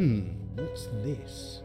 What's this?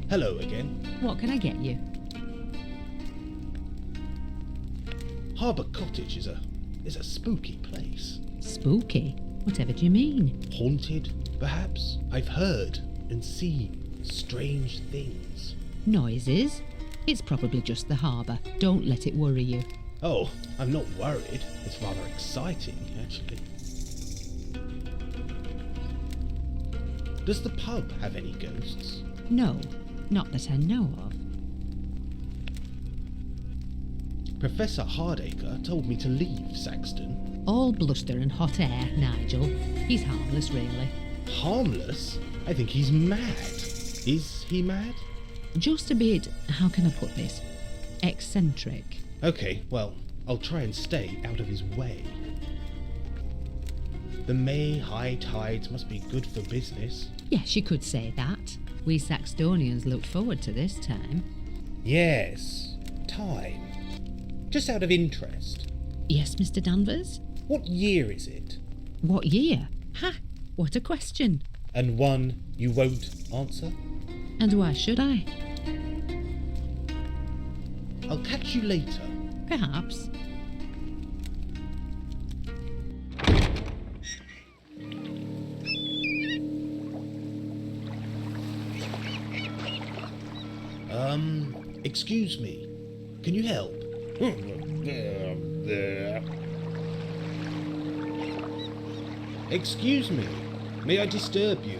Hello again. What can I get you? Harbour Cottage is a spooky place. Spooky? Whatever do you mean? Haunted, perhaps? I've heard and seen strange things. Noises? It's probably just the harbour. Don't let it worry you. Oh, I'm not worried. It's rather exciting, actually. Does the pub have any ghosts? No, not that I know of. Professor Hardacre told me to leave Saxton. All bluster and hot air, Nigel. He's harmless, really. Harmless? I think he's mad. Is he mad? Just a bit, how can I put this? Eccentric. Okay, well, I'll try and stay out of his way. The May high tides must be good for business. Yes, you could say that. We Saxtonians looked forward to this time. Yes, time. Just out of interest, Yes, Mr. Danvers? what year is it? What year? Ha! What a question. And one you won't answer? And why should I? I'll catch you later. Perhaps. Excuse me. Can you help? Excuse me. May I disturb you?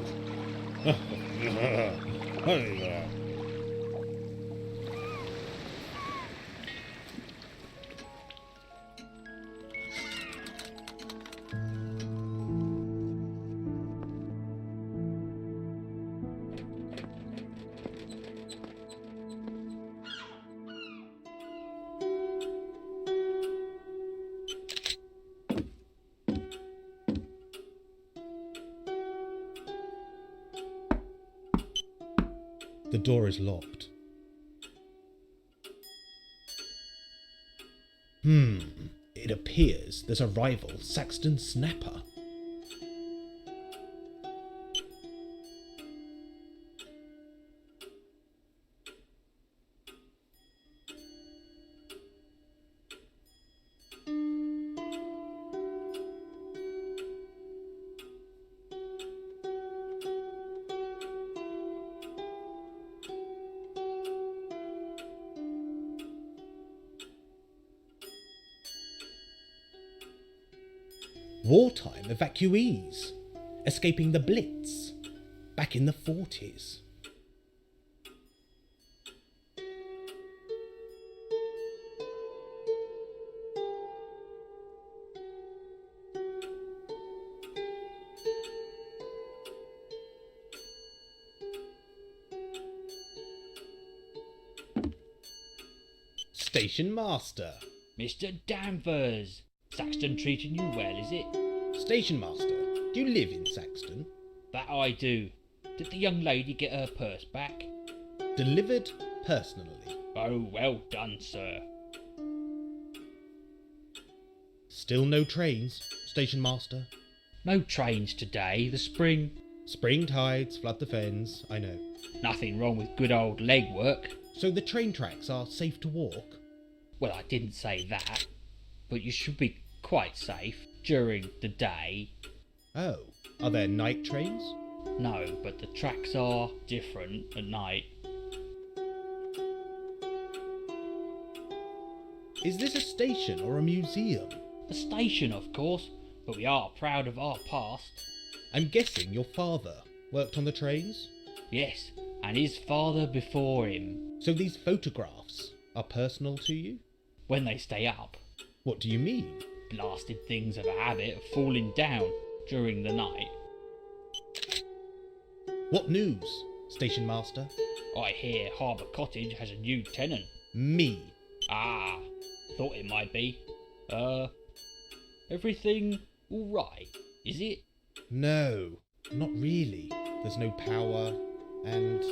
The door is locked. It appears there's a rival Saxton snapper. Wartime evacuees, escaping the Blitz, back in the 40s. Station Master. Mr. Danvers! Saxton treating you well, is it? Station Master, do you live in Saxton? That I do. Did the young lady get her purse back? Delivered personally. Oh, well done, sir. Still no trains, Station Master? No trains today. The spring... Spring tides flood the fens, I know. Nothing wrong with good old legwork. So the train tracks are safe to walk? Well, I didn't say that, but you should be quite safe during the day. Oh, are there night trains? No, but the tracks are different at night. Is this a station or a museum? A station, of course, but we are proud of our past. I'm guessing your father worked on the trains? Yes, and his father before him. So these photographs are personal to you? When they stay up, What do you mean? blasted things have a habit of falling down during the night. What news, station master? I hear Harbour Cottage has a new tenant. Me. Ah, thought it might be. Everything alright, is it? No, not really. There's no power, and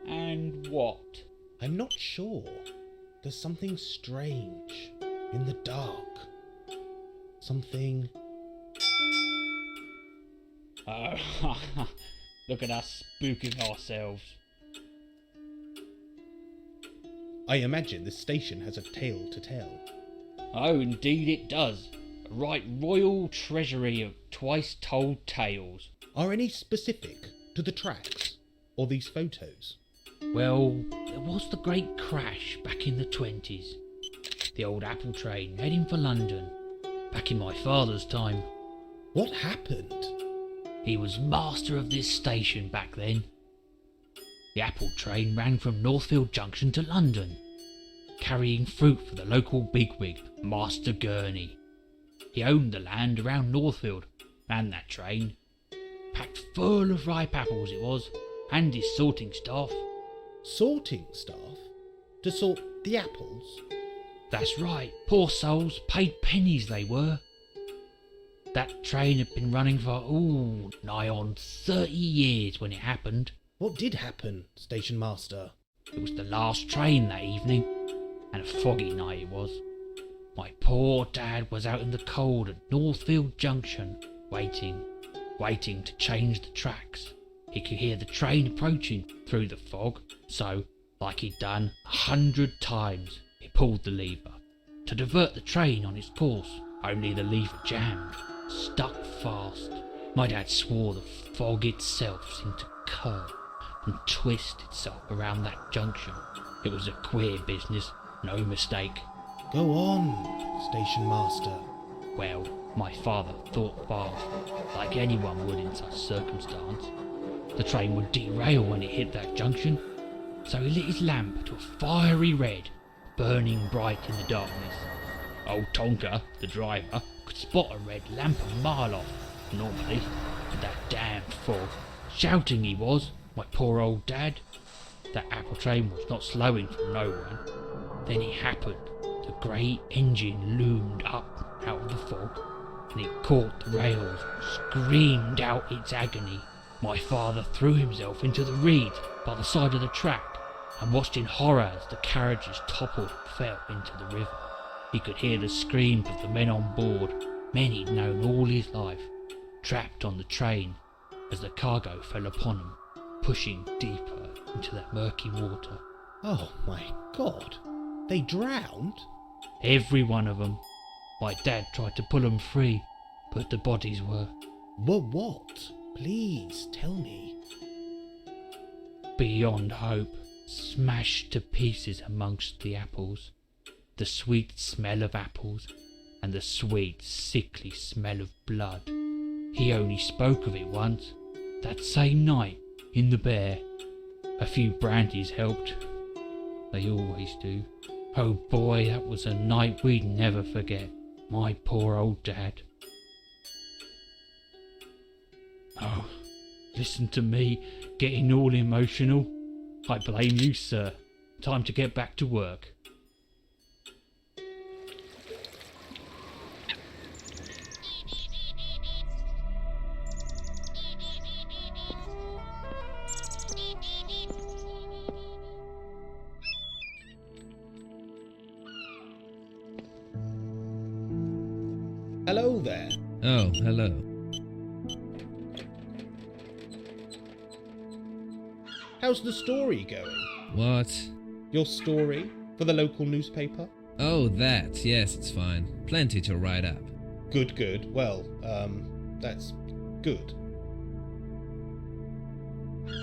And what? I'm not sure. There's something strange in the dark. Something. Oh, look at us spooking ourselves. I imagine this station has a tale to tell. Oh, indeed it does. A right royal treasury of twice-told tales. Are any specific to the tracks or these photos? Well, there was the great crash back in the 20s. The old apple train heading for London, back in my father's time. What happened? He was master of this station back then. The apple train ran from Northfield Junction to London, carrying fruit for the local bigwig, Master Gurney. He owned the land around Northfield, and that train. Packed full of ripe apples it was, and his sorting staff. Sorting staff? To sort the apples? That's right, poor souls, paid pennies they were. That train had been running for, nigh on 30 years when it happened. What did happen, station master? It was the last train that evening, and a foggy night it was. My poor dad was out in the cold at Northfield Junction, waiting to change the tracks. He could hear the train approaching through the fog, so, like he'd done 100 times, he pulled the lever to divert the train on its course. Only the lever jammed, stuck fast. My dad swore the fog itself seemed to curve and twist itself around that junction. It was a queer business, no mistake. Go on, station master. Well, my father thought fast, like anyone would in such circumstance. The train would derail when it hit that junction, so he lit his lamp to a fiery red, burning bright in the darkness. Old Tonka, the driver, could spot a red lamp a mile off, normally, in that damn fog. Shouting he was, my poor old dad. That apple train was not slowing for no one. Then it happened. The great engine loomed up out of the fog, and it caught the rails, screamed out its agony. My father threw himself into the reeds by the side of the track and watched in horror as the carriages toppled and fell into the river. He could hear the screams of the men on board, men he'd known all his life, trapped on the train as the cargo fell upon him, pushing deeper into that murky water. Oh my God, they drowned? Every one of them. My dad tried to pull them free, but the bodies were What? Please tell me. beyond hope, smashed to pieces amongst the apples. The sweet smell of apples and the sweet, sickly smell of blood. He only spoke of it once, that same night in the Bear. A few brandies helped. They always do. Oh boy, that was a night we'd never forget. My poor old dad. Oh, listen to me getting all emotional. I blame you, sir. Time to get back to work. Hello there. Oh, hello. How's the story going? What? Your story for the local newspaper? Oh, that. Yes, it's fine. Plenty to write up. Good, good. Well, that's good.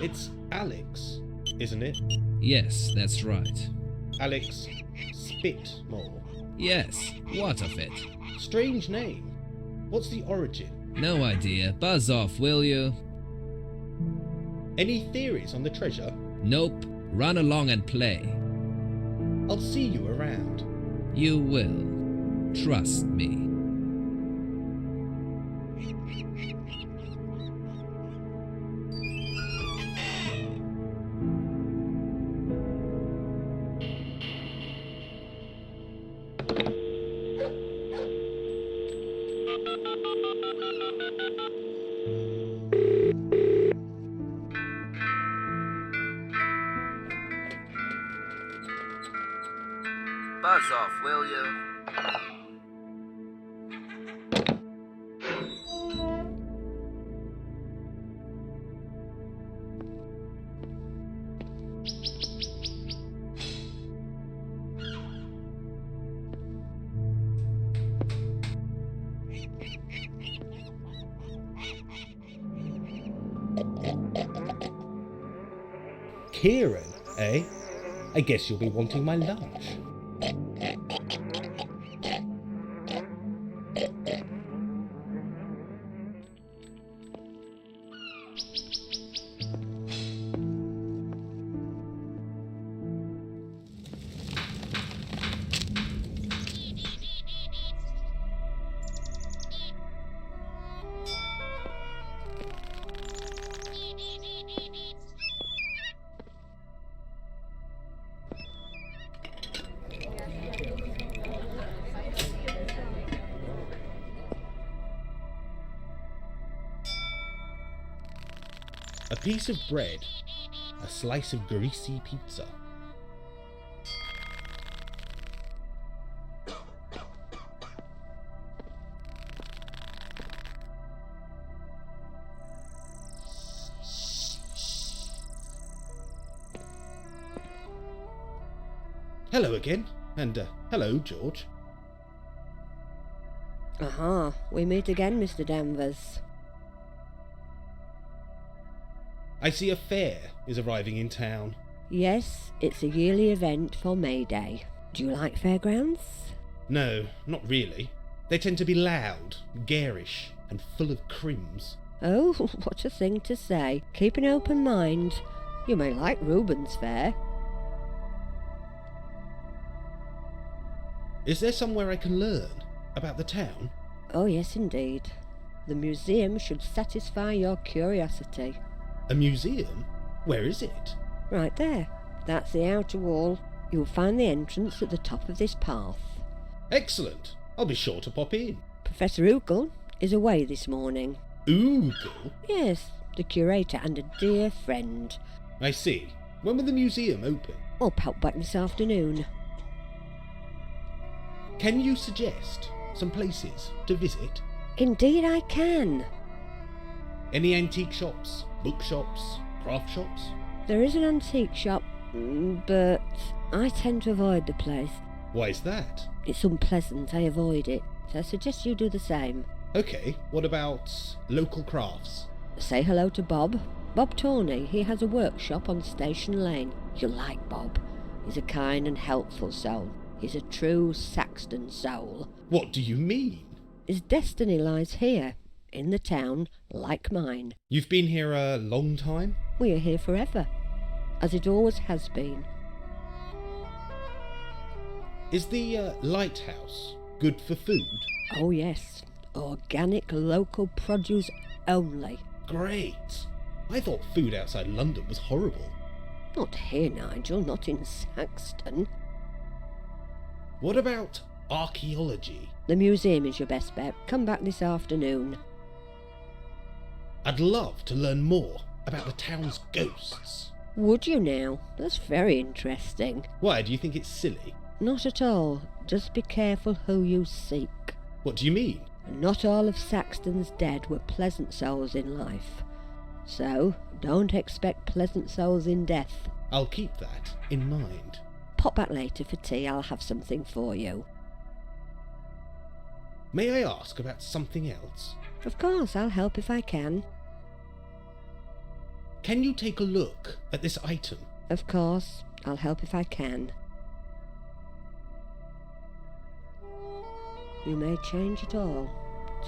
It's Alex, isn't it? Yes, that's right. Alex Spitmore. Yes, what of it? Strange name. What's the origin? No idea. Buzz off, will you? Any theories on the treasure? Nope. Run along and play. I'll see you around. You will. Trust me. Buzz off, will you? Kieran, eh? I guess you'll be wanting my lunch. A piece of bread, a slice of greasy pizza. Hello again, and hello, George. Aha, we meet again, Mr. Danvers. I see a fair is arriving in town. Yes, it's a yearly event for May Day. Do you like fairgrounds? No, not really. They tend to be loud, garish, and full of crims. Oh, what a thing to say. Keep an open mind. You may like Reuben's Fair. Is there somewhere I can learn about the town? Oh yes, indeed. The museum should satisfy your curiosity. A museum? Where is it? Right there. That's the outer wall. You'll find the entrance at the top of this path. Excellent. I'll be sure to pop in. Professor Oogle is away this morning. Oogle? Yes, the curator and a dear friend. I see. When will the museum open? I'll pop back this afternoon. Can you suggest some places to visit? Indeed I can. Any antique shops, bookshops, craft shops? There is an antique shop, but I tend to avoid the place. Why is that? It's unpleasant, I avoid it. So I suggest you do the same. Okay, what about local crafts? Say hello to Bob. Bob Tawney, he has a workshop on Station Lane. You'll like Bob. He's a kind and helpful soul. He's a true Saxton soul. What do you mean? His destiny lies here, in the town, like mine. You've been here a long time? We are here forever, as it always has been. Is the lighthouse good for food? Oh yes, organic local produce only. Great. I thought food outside London was horrible. Not here, Nigel, not in Saxton. What about archaeology? The museum is your best bet. Come back this afternoon. I'd love to learn more about the town's ghosts. Would you now? That's very interesting. Why, do you think it's silly? Not at all. Just be careful who you seek. What do you mean? Not all of Saxton's dead were pleasant souls in life. So, don't expect pleasant souls in death. I'll keep that in mind. pop back later for tea. I'll have something for you. May I ask about something else? Of course, I'll help if I can. Can you take a look at this item? Of course, I'll help if I can. You may change it all.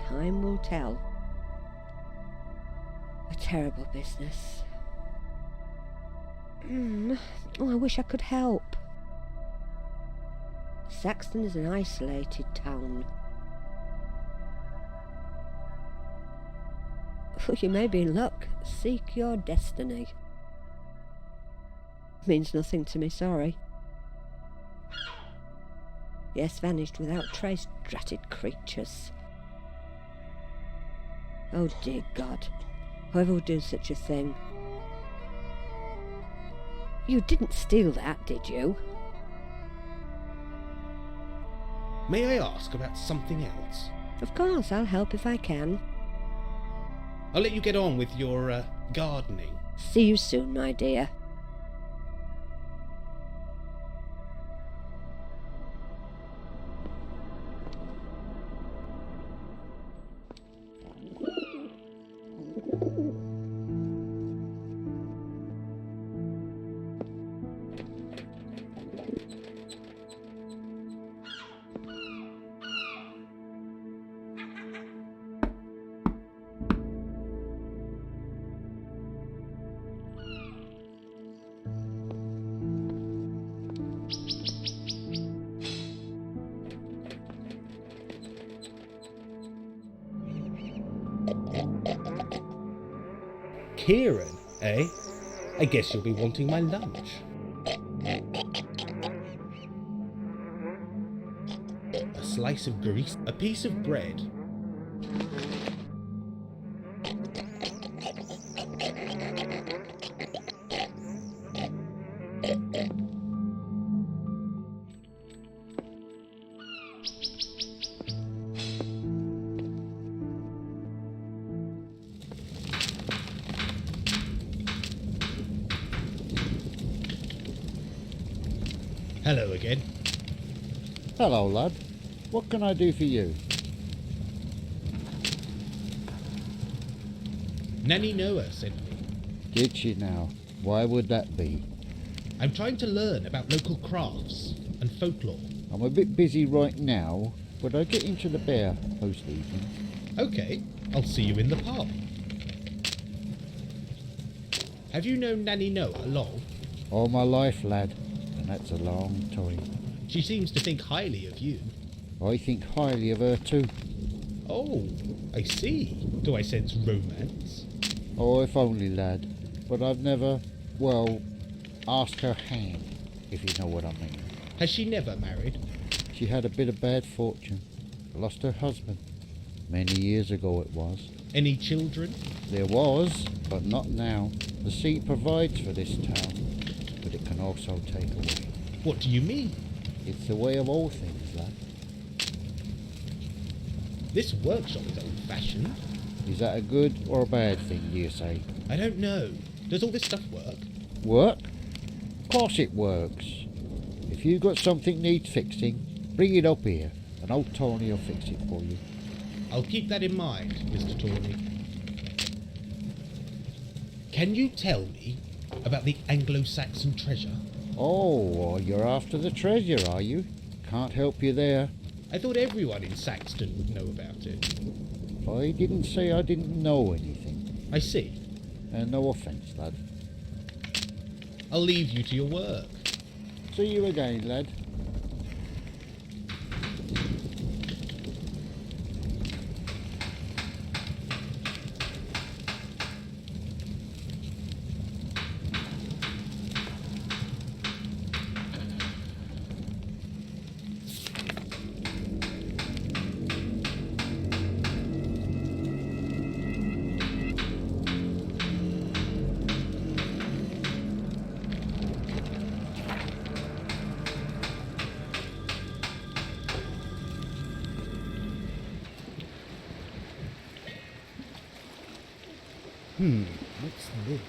Time will tell. A terrible business. Oh, I wish I could help. Saxton is an isolated town. You may be in luck. Seek your destiny. Means nothing to me, sorry. Yes, vanished without trace, dratted creatures. Oh dear God, whoever would do such a thing? You didn't steal that, did you? May I ask about something else? Of course, I'll help if I can. I'll let you get on with your, gardening. See you soon, my dear. Kieran, eh? I guess you'll be wanting my lunch. A slice of grease, a piece of bread. Hello again. Hello, lad. What can I do for you? Nanny Noah sent me. Did she now? Why would that be? I'm trying to learn about local crafts and folklore. I'm a bit busy right now, but I get into the bear most evenings. Okay, I'll see you in the pub. Have you known Nanny Noah long? All my life, lad, and that's a long time. She seems to think highly of you. I think highly of her too. Oh, I see. Do I sense romance? Oh, if only, lad. But I've never, well, asked her hand, if you know what I mean. Has she never married? She had a bit of bad fortune. Lost her husband. Many years ago it was. Any children? There was, but not now. The sea provides for this town, but it can also take away. What do you mean? It's the way of all things, lad. This workshop is old-fashioned. Is that a good or a bad thing, do you say? I don't know. Does all this stuff work? Work? Of course it works. If you've got something needs fixing, bring it up here, and old Tony will fix it for you. I'll keep that in mind, Mr. Tawny. Can you tell me about the Anglo-Saxon treasure? Oh, you're after the treasure, are you? Can't help you there. I thought everyone in Saxton would know about it. I didn't say I didn't know anything. I see. And no offence, lad. I'll leave you to your work. See you again, lad. What's this?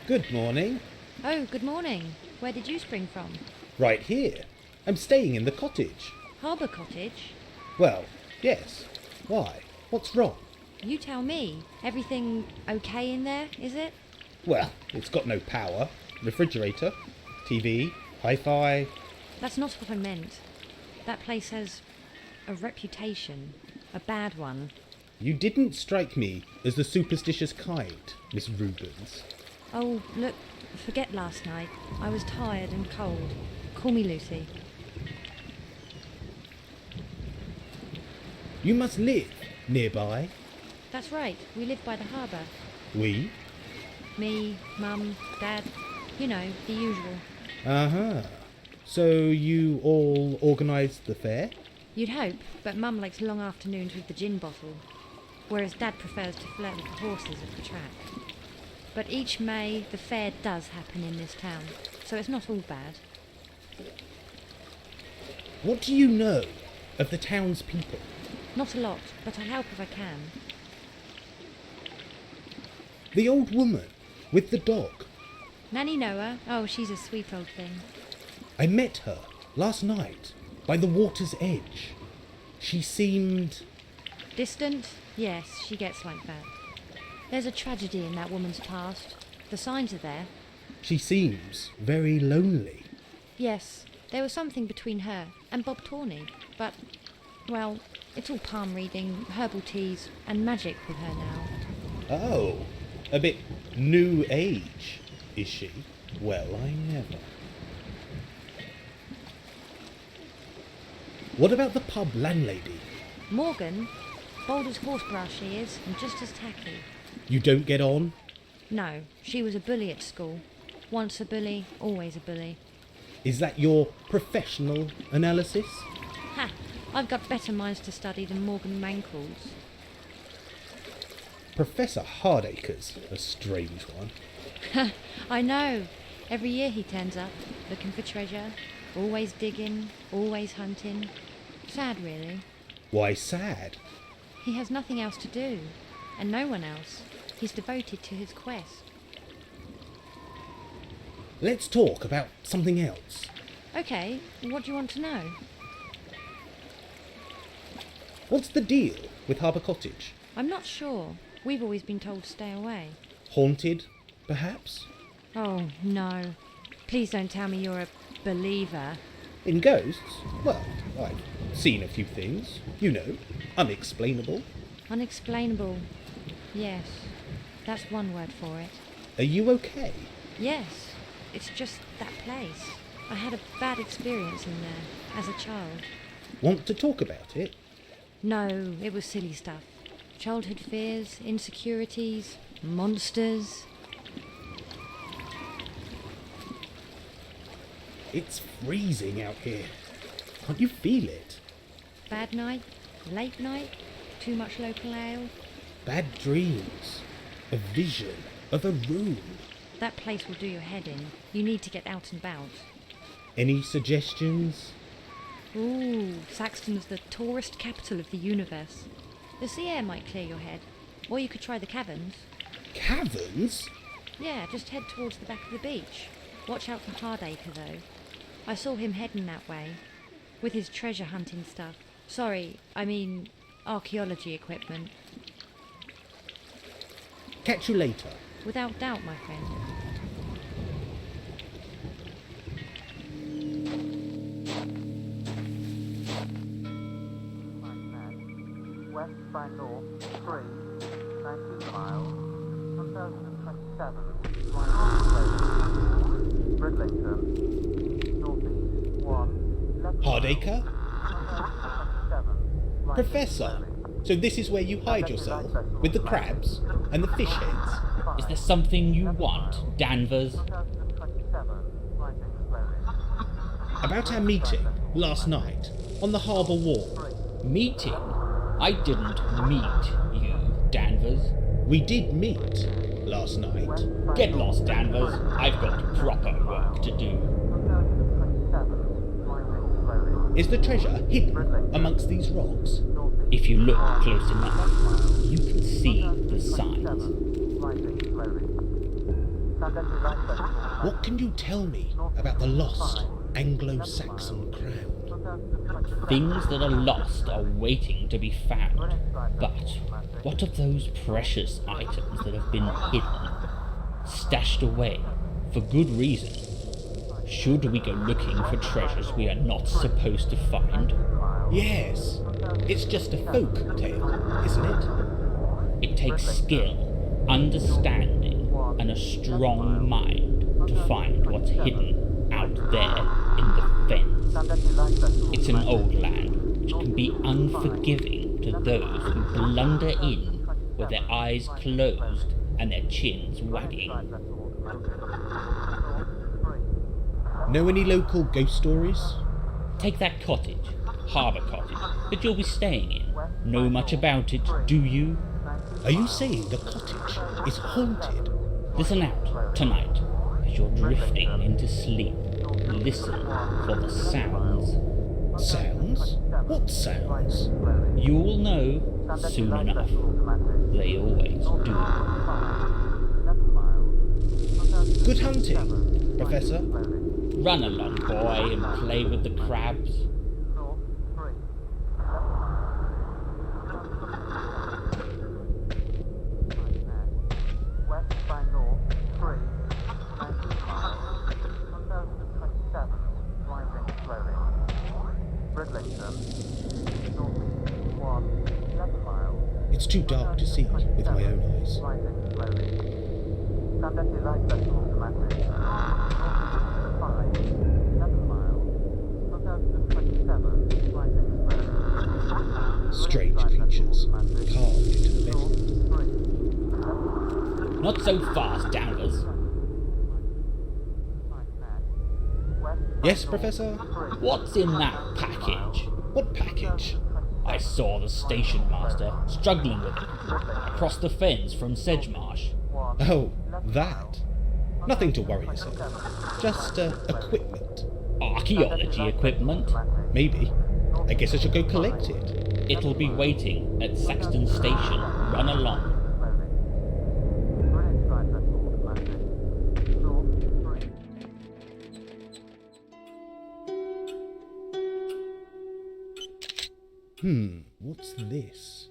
Good morning. Oh, good morning. Where did you spring from? Right here. I'm staying in the cottage. Harbour Cottage? Well, yes. Why? What's wrong? You tell me. Everything okay in there, is it? Well, it's got no power. Refrigerator, TV, hi-fi. That's not what I meant. That place has a reputation. A bad one. You didn't strike me as the superstitious kind, Miss Rubens. Oh, look, forget last night. I was tired and cold. Call me Lucy. You must live nearby. That's right. We live by the harbour. We? Me, Mum, Dad. You know, the usual. Uh-huh. So you all organised the fair? You'd hope, but Mum likes long afternoons with the gin bottle, whereas Dad prefers to flirt with the horses at the track. But each May, the fair does happen in this town, so it's not all bad. What do you know of the townspeople? Not a lot, but I'll help if I can. The old woman with the dog. Nanny Noah? Oh, she's a sweet old thing. I met her last night by the water's edge. She seemed... Distant? Yes, she gets like that. There's a tragedy in that woman's past. The signs are there. She seems very lonely. Yes, there was something between her and Bob Tawney, but, well, it's all palm reading, herbal teas, and magic with her now. Oh, a bit new age, is she? Well, I never. What about the pub landlady? Morgan? Bold as horsebrass she is, and just as tacky. You don't get on? No, she was a bully at school. Once a bully, always a bully. Is that your professional analysis? Ha! I've got better minds to study than Morgan Mankell's. Professor Hardacre's a strange one. I know. Every year he turns up, looking for treasure. Always digging, always hunting. Sad, really. Why sad? He has nothing else to do, and no one else. He's devoted to his quest. Let's talk about something else. Okay, what do you want to know? What's the deal with Harbour Cottage? I'm not sure. We've always been told to stay away. Haunted, perhaps? Oh, no. Please don't tell me you're a believer. In ghosts? Well, I've seen a few things. You know, unexplainable. Unexplainable. Yes, that's one word for it. Are you okay? Yes, it's just that place. I had a bad experience in there as a child. Want to talk about it? No, it was silly stuff. Childhood fears, insecurities, monsters. It's freezing out here. Can't you feel it? Bad night, late night, too much local ale. Bad dreams. A vision of a room. That place will do your head in. You need to get out and about. Any suggestions? Ooh, Saxton's the tourist capital of the universe. The sea air might clear your head. Or you could try the caverns. Caverns? Yeah, just head towards the back of the beach. Watch out for Hardacre, though. I saw him heading that way. With his treasure hunting stuff. Sorry, I mean archaeology equipment. Catch you later. Without doubt, my friend. West by north, 3, 19 miles, 1027, Bridlington, northeast, 1, left Hardacre? 1027, Professor, so this is where you hide yourself? With the crabs and the fish heads? Is there something you want, Danvers? 1027, rising slowly. About our meeting last night on the harbour wall. Meeting? I didn't meet you, Danvers. We did meet last night. Get lost, Danvers. I've got proper work to do. 1027, rising slowly. Is the treasure hidden amongst these rocks? If you look close enough, you can see the signs. What can you tell me about the lost Anglo-Saxon crown? Things that are lost are waiting to be found. But what of those precious items that have been hidden, stashed away, for good reason? Should we go looking for treasures we are not supposed to find? Yes, it's just a folk tale, isn't it? It takes skill, understanding, and a strong mind to find what's hidden out there in the fens. It's an old land which can be unforgiving to those who blunder in with their eyes closed and their chins wagging. Know any local ghost stories? Take that cottage, Harbour Cottage, that you'll be staying in. Know much about it, do you? Are you saying the cottage is haunted? Listen out, tonight, as you're drifting into sleep. Listen for the sounds. Sounds? What sounds? You'll know soon enough. They always do. Good hunting, Professor. Run along, boy, and play with the crabs. West by north, 3, 19 miles, 1027, rising slowly. Bridlington, northeast, 1, 11 miles. It's too dark to see with my own eyes. Rising slowly. Sandusky light vessel automatic. 5, 11 miles, 1027, rising slowly. Strange creatures carved into the metal. Not so fast, Danvers. Yes, Professor? What's in that package? What package? I saw the station master struggling with it across the fens from Sedgemarsh. Oh, that. Nothing to worry yourself. Just, equipment. Archaeology equipment. Maybe. I guess I should go collect it. It'll be waiting at Saxton Station. Run along. What's this?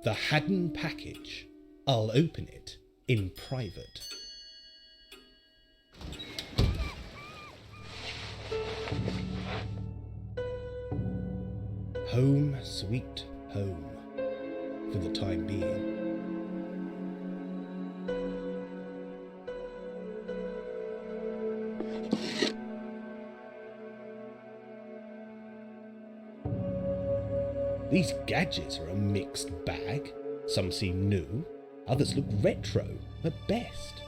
The Haddon package. I'll open it in private. Home, sweet home, for the time being. These gadgets are a mixed bag. Some seem new, others look retro at best.